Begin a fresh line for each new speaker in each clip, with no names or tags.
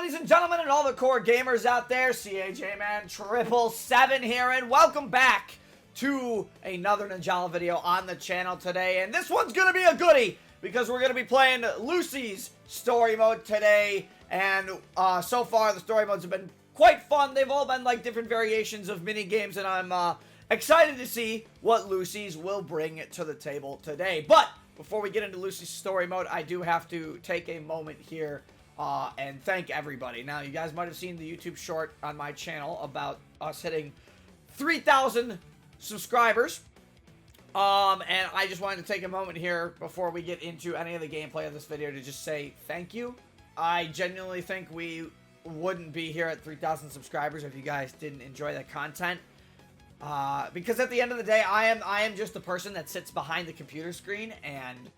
ladies and gentlemen, and all the core gamers out there. CAJ Man 777 here, and welcome back to another Ninjala video on the channel today. And this one's gonna be a goodie because we're gonna be playing Lucy's story mode today. And so far, the story modes have been quite fun. They've all been like different variations of mini games, and I'm excited to see what Lucy's will bring to the table today. But before we get into Lucy's story mode, I do have to take a moment here and thank everybody. Now, you guys might have seen the YouTube short on my channel about us hitting 3,000 subscribers. And I just wanted to take a moment here before we get into any of the gameplay of this video to just say thank you. I genuinely think we wouldn't be here at 3,000 subscribers if you guys didn't enjoy the content. Because at the end of the day, I am just the person that sits behind the computer screen and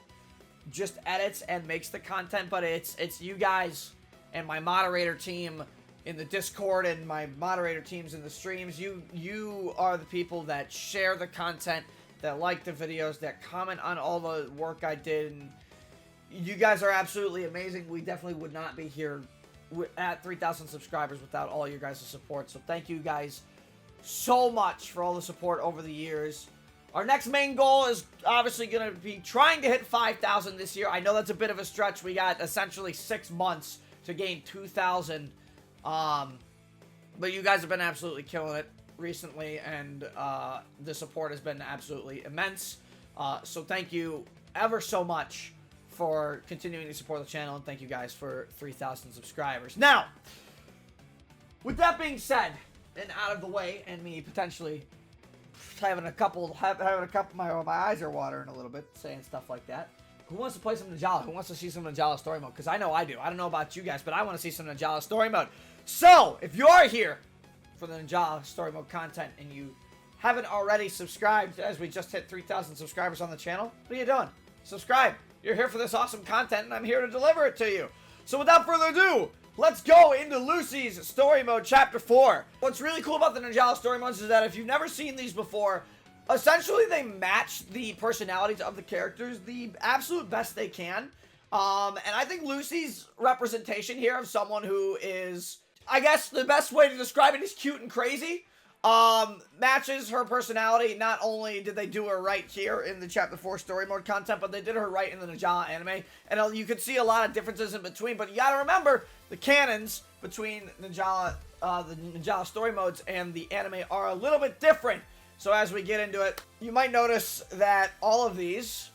just edits and makes the content, but it's you guys and my moderator team in the Discord and my moderator teams in the streams. You are the people that share the content, that like the videos, that comment on all the work I did, and you guys are absolutely amazing. We definitely would not be here at 3,000 subscribers without all your guys' support, so thank you guys so much for all the support over the years. Our next main goal is obviously going to be trying to hit 5,000 this year. I know that's a bit of a stretch. We got essentially 6 months to gain 2,000. But you guys have been absolutely killing it recently, and the support has been absolutely immense. So thank you ever so much for continuing to support the channel, and thank you guys for 3,000 subscribers. Now, with that being said, and out of the way, and me potentially having a couple, my eyes are watering a little bit, saying stuff like that. Who wants to play some Ninjala? Who wants to see some Ninjala story mode? Because I know I do. I don't know about you guys, but I want to see some Ninjala story mode. So, if you are here for the Ninjala story mode content and you haven't already subscribed, as we just hit 3,000 subscribers on the channel, what are you doing? Subscribe. You're here for this awesome content, and I'm here to deliver it to you. So, without further ado, let's go into Lucy's story mode, chapter 4. What's really cool about the Ninjala story modes is that if you've never seen these before, essentially they match the personalities of the characters the absolute best they can. And I think Lucy's representation here of someone who is, I guess the best way to describe it is cute and crazy, matches her personality. Not only did they do her right here in the chapter 4 story mode content, but they did her right in the Ninjala anime. And you could see a lot of differences in between, but you gotta remember, the canons between Ninjala, the Ninjala story modes and the anime are a little bit different. So as we get into it, you might notice that all of these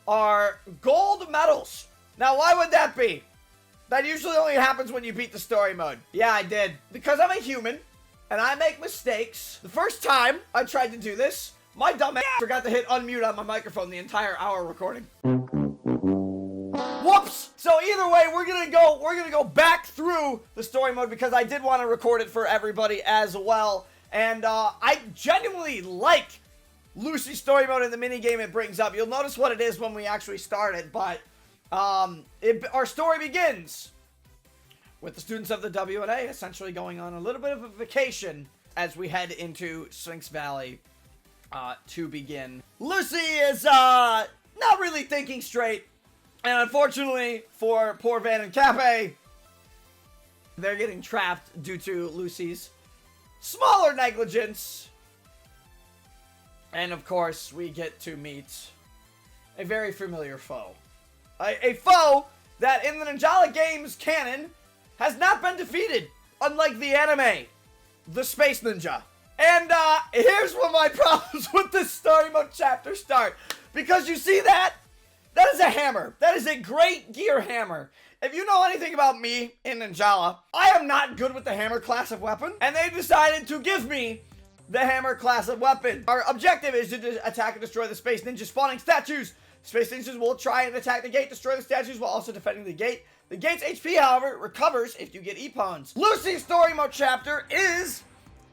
are gold medals. Now, why would that be? That usually only happens when you beat the story mode. Yeah, I did. Because I'm a human, and I make mistakes. The first time I tried to do this, my dumb ass forgot to hit unmute on my microphone the entire hour recording. Whoops! So either way, we're gonna go back through the story mode because I did want to record it for everybody as well. And I genuinely like Lucy's story mode in the minigame it brings up. You'll notice what it is when we actually start it, but our story begins with the students of the WNA essentially going on a little bit of a vacation as we head into Sphinx Valley to begin. Lucy is not really thinking straight, and unfortunately for poor Van and Cafe, they're getting trapped due to Lucy's smaller negligence. And of course, we get to meet a very familiar foe. A foe that in the Ninjala games canon has not been defeated, unlike the anime, the Space Ninja. And here's where my problems with this story mode chapter start. Because you see that? That is a hammer. That is a great gear hammer. If you know anything about me in Ninjala, I am not good with the hammer class of weapon, and they decided to give me the hammer class of weapon. Our objective is to attack and destroy the Space Ninja spawning statues. Space Ninjas will try and attack the gate, destroy the statues while also defending the gate. The gate's HP, however, recovers if you get E-Pawns. Lucy's story mode chapter is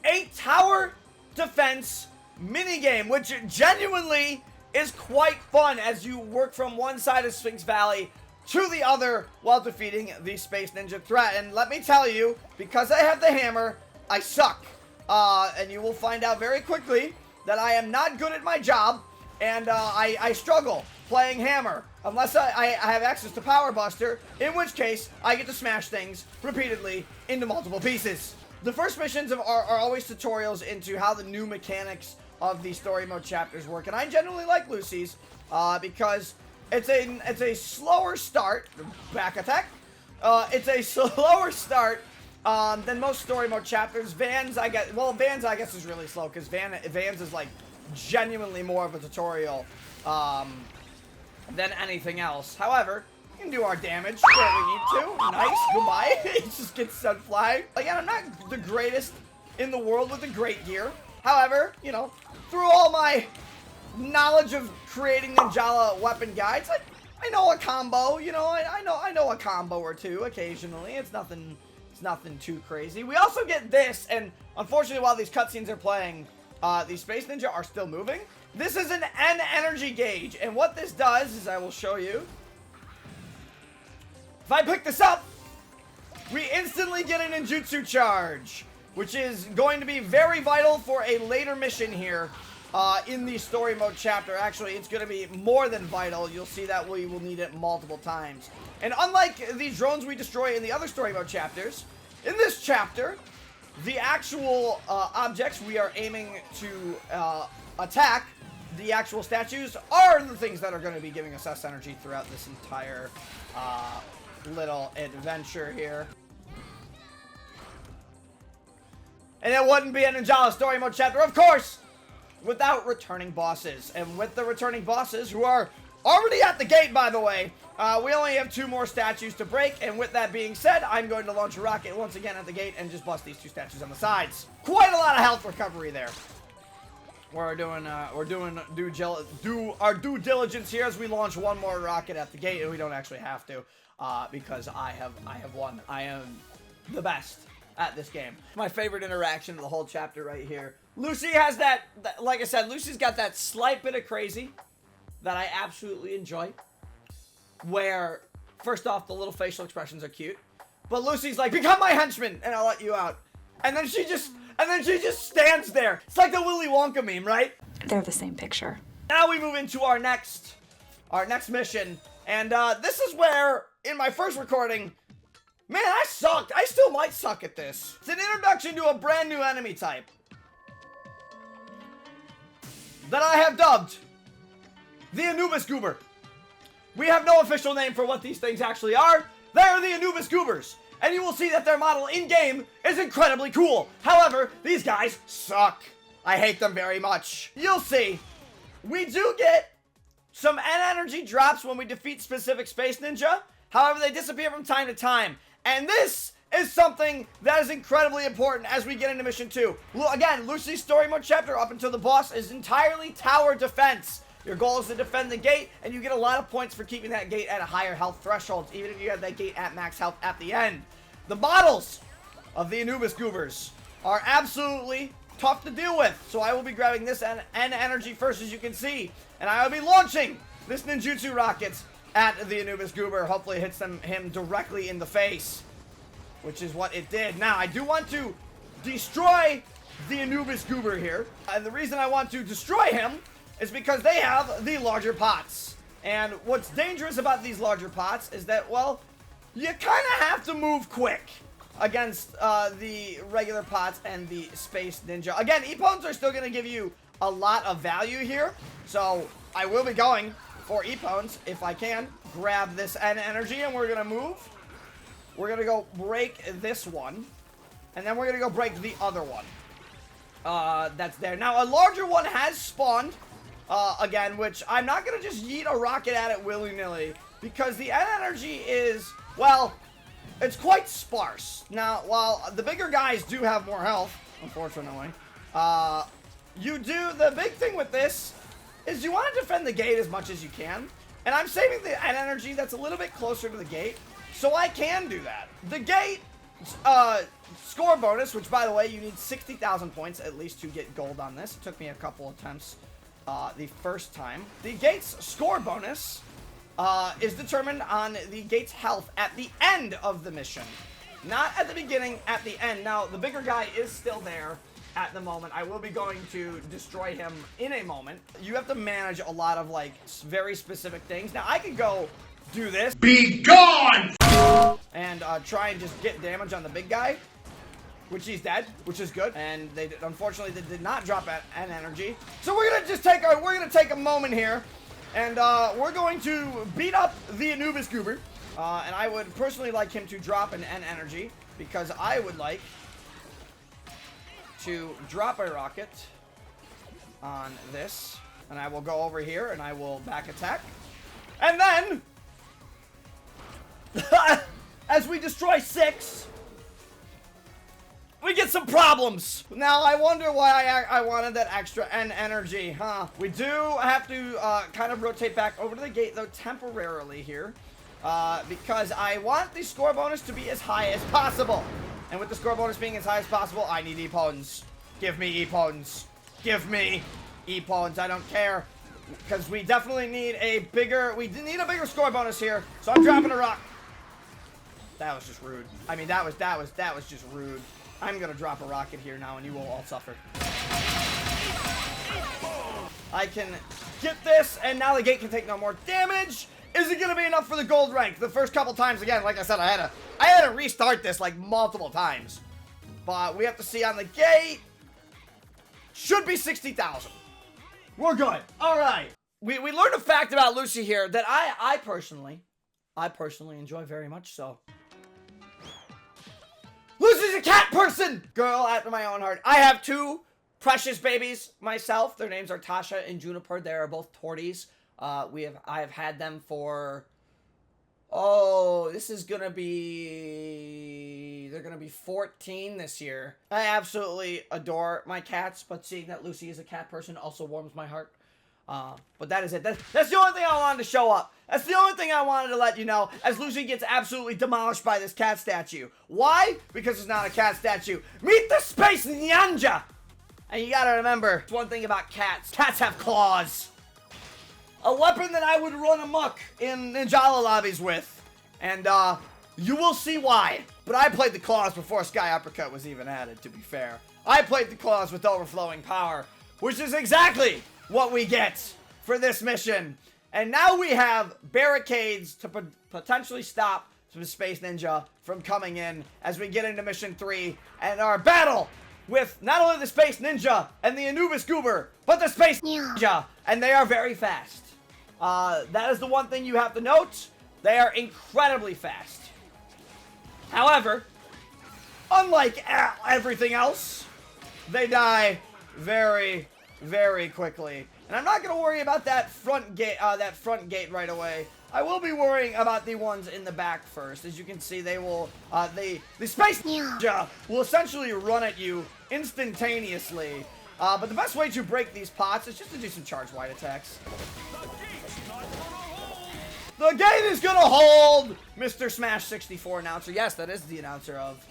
a tower defense minigame, which genuinely is quite fun as you work from one side of Sphinx Valley to the other while defeating the Space Ninja threat. And let me tell you, because I have the hammer, I suck. And you will find out very quickly that I am not good at my job, and I struggle playing hammer. Unless I have access to Power Buster, in which case I get to smash things repeatedly into multiple pieces. The first missions are always tutorials into how the new mechanics of the story mode chapters work, and I generally like Lucy's because it's a slower start. Back attack. It's a slower start than most story mode chapters. Vans I guess is really slow because Vans is like genuinely more of a tutorial than anything else. However, we can do our damage where we need to. Nice, goodbye. He just gets sent flying. Again, I'm not the greatest in the world with the great gear. However, you know, through all my knowledge of creating Ninjala weapon guides, I know a combo. You know, I know a combo or two occasionally. It's nothing too crazy. We also get this, and unfortunately, while these cutscenes are playing, these Space Ninja are still moving. This is an N energy gauge, and what this does is, I will show you. If I pick this up, we instantly get a ninjutsu charge, which is going to be very vital for a later mission here in the story mode chapter. Actually, it's going to be more than vital. You'll see that we will need it multiple times. And unlike the drones we destroy in the other story mode chapters, in this chapter, the actual objects we are aiming to attack, the actual statues, are the things that are going to be giving us energy throughout this entire little adventure here. And it wouldn't be a Ninjala story mode chapter, of course, without returning bosses. And with the returning bosses, who are already at the gate, by the way, we only have 2 more statues to break. And with that being said, I'm going to launch a rocket once again at the gate and just bust these 2 statues on the sides. Quite a lot of health recovery there. We're doing our due diligence here as we launch 1 more rocket at the gate, and we don't actually have to, because I have won. I am the best at this game. My favorite interaction of the whole chapter right here. Lucy has that, like I said, Lucy's got that slight bit of crazy that I absolutely enjoy. Where, first off, the little facial expressions are cute, but Lucy's like, become my henchman, and I'll let you out. And then she just stands there. It's like the Willy Wonka meme, right?
They're the same picture.
Now we move into our next mission, and this is where, in my first recording, man, I sucked. I still might suck at this. It's an introduction to a brand new enemy type that I have dubbed the Anubis Goober. We have no official name for what these things actually are. They are the Anubis Goobers, and you will see that their model in-game is incredibly cool. However, these guys suck. I hate them very much. You'll see. We do get some N-energy drops when we defeat specific Space Ninja. However, they disappear from time to time. And this is something that is incredibly important as we get into Mission 2. Again, Lucy's story mode chapter up until the boss is entirely tower defense. Your goal is to defend the gate, and you get a lot of points for keeping that gate at a higher health threshold, even if you have that gate at max health at the end. The models of the Anubis Goobers are absolutely tough to deal with, so I will be grabbing this N energy first, as you can see, and I will be launching this ninjutsu rockets at the Anubis Goober. Hopefully it hits him directly in the face, which is what it did. Now, I do want to destroy the Anubis Goober here, and the reason I want to destroy him is because they have the larger pots. And what's dangerous about these larger pots is that, well, you kind of have to move quick against the regular pots and the Space Ninja. Again, E-Pones are still going to give you a lot of value here, so I will be going for E-Pones if I can. Grab this N energy, and we're going to move. We're going to go break this one, and then we're going to go break the other one. That's there. Now, a larger one has spawned. Again, which I'm not going to just yeet a rocket at it willy-nilly, because the N energy is, well, it's quite sparse. Now, while the bigger guys do have more health, unfortunately, the big thing with this is you want to defend the gate as much as you can, and I'm saving the N energy that's a little bit closer to the gate, so I can do that. The gate, score bonus, which, by the way, you need 60,000 points at least to get gold on this. It took me a couple attempts the first time. The gate's score bonus is determined on the gate's health at the end of the mission. Not at the beginning, at the end. Now, the bigger guy is still there at the moment. I will be going to destroy him in a moment. You have to manage a lot of, like, very specific things. Now, I could go do this.
Be gone!
And try and just get damage on the big guy, which he's dead, which is good. And they unfortunately they did not drop an energy. So we're gonna just take a moment here, and we're going to beat up the Anubis Goober. And I would personally like him to drop an energy, because I would like to drop a rocket on this, and I will go over here and I will back attack, and then as we destroy 6, we get some problems. Now, I wonder why I wanted that extra energy, huh? We do have to kind of rotate back over to the gate, though, temporarily here, because I want the score bonus to be as high as possible. And with the score bonus being as high as possible, I need E-Potens. Give me E-Potens. Give me E-Potens. I don't care, because we definitely need a bigger score bonus here. So I'm dropping a rock. That was just rude. I mean, that was just rude. I'm gonna drop a rocket here now, and you will all suffer. I can get this, and now the gate can take no more damage. Is it gonna be enough for the gold rank? The first couple times, again, like I said, I had to restart this like multiple times. But we have to see on the gate. Should be 60,000. We're good. All right. We learned a fact about Lucy here that I personally enjoy very much so. Lucy's a cat person! Girl after my own heart. I have 2 precious babies myself. Their names are Tasha and Juniper. They are both torties. I have had them for, this is gonna be, they're gonna be 14 this year. I absolutely adore my cats, but seeing that Lucy is a cat person also warms my heart. But that is it. That's the only thing I wanted to show up. That's the only thing I wanted to let you know, as Lucy gets absolutely demolished by this cat statue. Why? Because it's not a cat statue. Meet the Space Ninja! And you gotta remember, one thing about cats. Cats have claws. A weapon that I would run amok in Ninjala lobbies with. And, you will see why. But I played the claws before Sky Uppercut was even added, to be fair. I played the claws with overflowing power, which is exactly what we get for this mission. And now we have barricades to potentially stop the Space Ninja from coming in as we get into Mission 3 and our battle with not only the Space Ninja and the Anubis Goober, but the Space Ninja. And they are very fast. That is the one thing you have to note. They are incredibly fast. However, unlike everything else, they die very, very quickly. And I'm not going to worry about that front gate right away. I will be worrying about the ones in the back first. As you can see, they will, the Space Ninja will essentially run at you instantaneously. But the best way to break these pots is just to do some charge wide attacks. The gate is gonna hold! Mr. Smash 64 announcer. Yes, that is the announcer of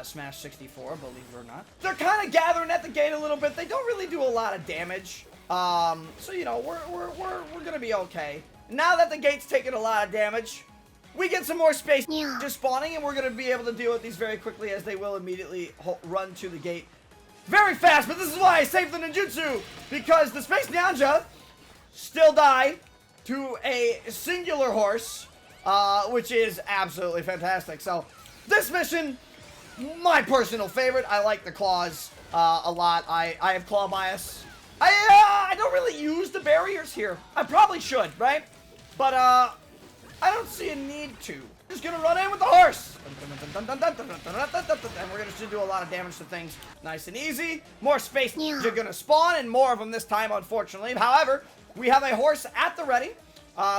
Smash 64, believe it or not. They're kind of gathering at the gate a little bit. They don't really do a lot of damage. So, you know, we're gonna be okay. Now that the gate's taking a lot of damage, we get some more space just spawning, and we're gonna be able to deal with these very quickly, as they will immediately run to the gate very fast. But this is why I saved the ninjutsu, because the Space Ninja still die to a singular horse, which is absolutely fantastic. So this mission, my personal favorite. I like the claws a lot. I have claw bias. I don't really use the barriers here. I probably should, right? But I don't see a need to. Just gonna run in with the horse. And we're gonna do a lot of damage to things nice and easy. More space are gonna spawn, and more of them this time, unfortunately. However, we have a horse at the ready.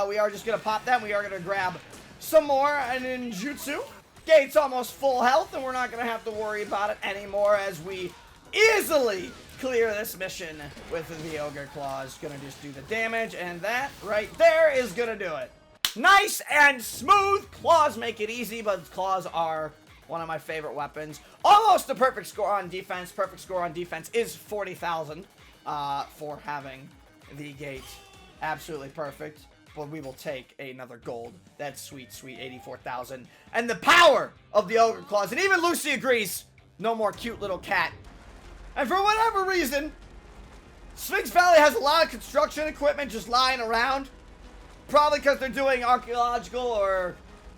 We are just gonna pop them. We are gonna grab some more ninjutsu. Gate's almost full health, and we're not gonna have to worry about it anymore, as we easily clear this mission with the Ogre Claws. Gonna just do the damage, and that right there is gonna do it. Nice and smooth. Claws make it easy, but claws are one of my favorite weapons. Almost a perfect score on defense. Perfect score on defense is 40,000 for having the gate. Absolutely perfect. But we will take another gold. That's sweet, sweet 84,000. And the power of the Ogre Claws. And even Lucy agrees. No more cute little cat And for whatever reason, Sphinx Valley has a lot of construction equipment just lying around. Probably because they're doing archaeological or,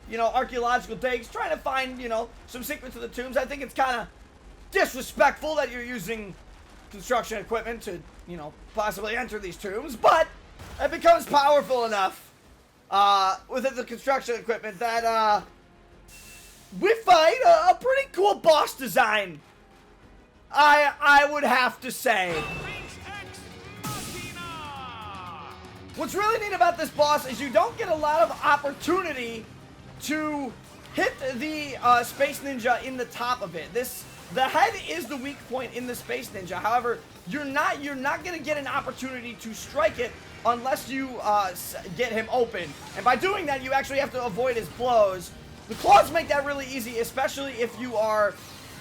you know, archaeological digs, trying to find, you know, some secrets of the tombs. I think it's kind of disrespectful that you're using construction equipment to, you know, possibly enter these tombs, but it becomes powerful enough within the construction equipment that we find a pretty cool boss design, I would have to say. What's really neat about this boss is you don't get a lot of opportunity to hit the Space Ninja in the top of it. The head is the weak point in the Space Ninja. However, you're not going to get an opportunity to strike it unless you get him open. And by doing that, you actually have to avoid his blows. The claws make that really easy, especially if you are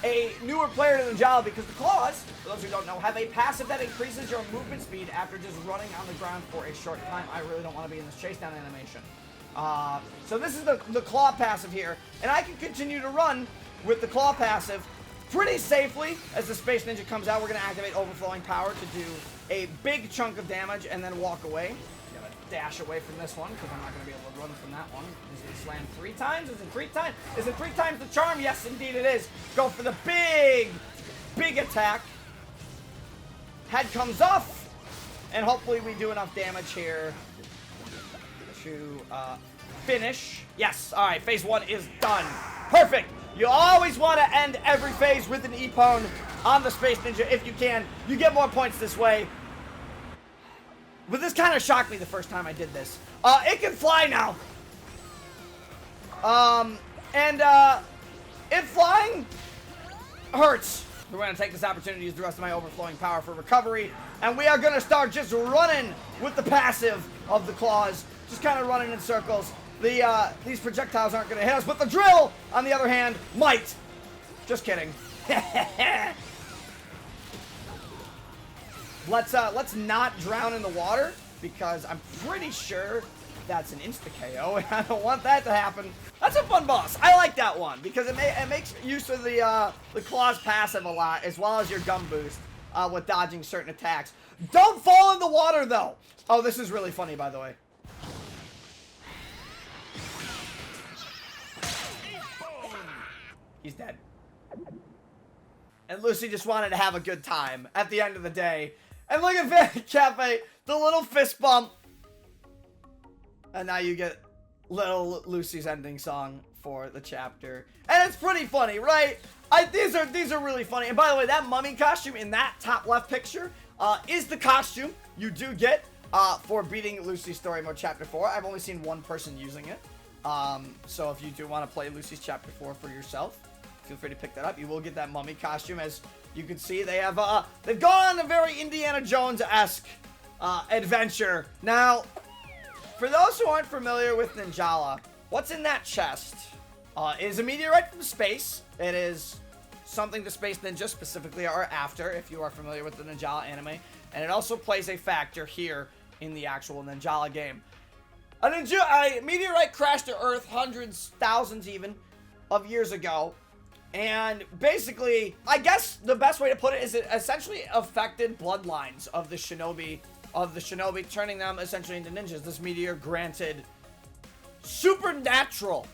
a newer player to Ninjala, because the claws, for those who don't know, have a passive that increases your movement speed after just running on the ground for a short time. I really don't want to be in this chase down animation. So this is the claw passive here, and I can continue to run with the claw passive pretty safely. As the Space Ninja comes out, we're going to activate Overflowing Power to do a big chunk of damage and then walk away. I'm going to dash away from this one because I'm not going to be able to run from that one. Is it slam 3 times? Is it 3 times? Is it 3 times the charm? Yes, indeed it is. Go for the big attack. Head comes off, and hopefully we do enough damage here to finish. Yes, all right, phase 1 is done. Perfect. You always want to end every phase with an Epone on the Space Ninja if you can. You get more points this way. But this kind of shocked me the first time I did this. It can fly now. It flying hurts. We're going to take this opportunity to use the rest of my Overflowing Power for recovery. And we are going to start just running with the passive of the claws. Just kind of running in circles. These projectiles aren't going to hit us, but the drill, on the other hand, might. Just kidding. Let's not drown in the water, because I'm pretty sure that's an insta-KO, and I don't want that to happen. That's a fun boss. I like that one, because it makes use of the claws passive a lot, as well as your gun boost with dodging certain attacks. Don't fall in the water, though. Oh, this is really funny, by the way. He's dead. And Lucy just wanted to have a good time at the end of the day. And look at Cafe, the little fist bump. And now you get little Lucy's ending song for the chapter. And it's pretty funny, right? These are really funny. And by the way, that mummy costume in that top left picture is the costume you do get for beating Lucy's Story Mode Chapter 4. I've only seen one person using it. So if you do want to play Lucy's Chapter 4 for yourself, feel free to pick that up. You will get that mummy costume. As you can see, they have they've gone on a very Indiana Jones-esque adventure. Now, for those who aren't familiar with Ninjala, what's in that chest is a meteorite from space. It is something the Space Ninja specifically are after, if you are familiar with the Ninjala anime. And it also plays a factor here in the actual Ninjala game. A meteorite crashed to Earth hundreds, thousands even, of years ago. And basically, I guess the best way to put it is it essentially affected bloodlines of the shinobi, turning them essentially into ninjas. This meteor granted supernatural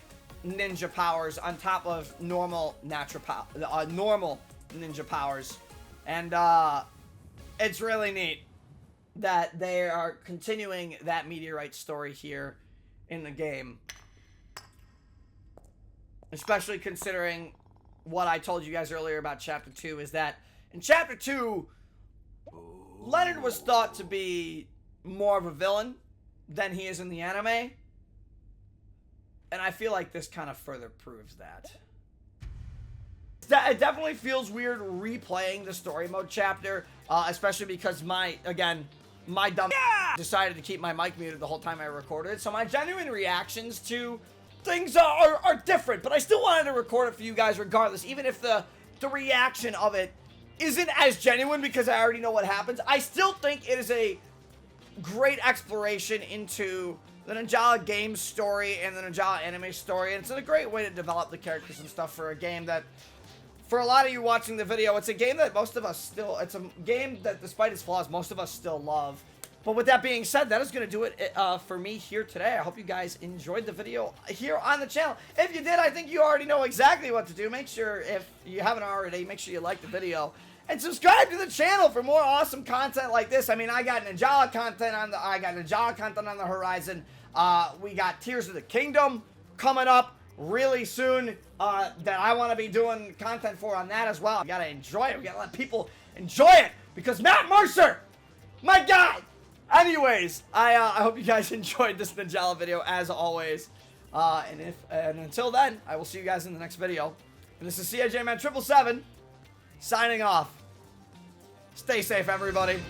ninja powers on top of normal normal ninja powers. And it's really neat that they are continuing that meteorite story here in the game. Especially considering what I told you guys earlier about Chapter 2, is that in Chapter 2, Leonard was thought to be more of a villain than he is in the anime. And I feel like this kind of further proves that. It definitely feels weird replaying the story mode chapter, especially because my dumb decided to keep my mic muted the whole time I recorded. So my genuine reactions to things are different, but I still wanted to record it for you guys regardless, even if the reaction of it isn't as genuine because I already know what happens. I still think it is a great exploration into the Ninjala game story and the Ninjala anime story, and it's a great way to develop the characters and stuff for a game that, for a lot of you watching the video, it's a game that most of us still, it's a game that despite its flaws, most of us still love. But with that being said, that is going to do it for me here today. I hope you guys enjoyed the video here on the channel. If you did, I think you already know exactly what to do. Make sure, if you haven't already, make sure you like the video. And subscribe to the channel for more awesome content like this. I mean, I got Ninjala content on the horizon. We got Tears of the Kingdom coming up really soon that I want to be doing content for on that as well. We got to enjoy it. We got to let people enjoy it because Matt Mercer, my guy. Anyways, I hope you guys enjoyed this Ninjala video as always. And until then, I will see you guys in the next video. And this is CAJ Man 777 signing off. Stay safe, everybody.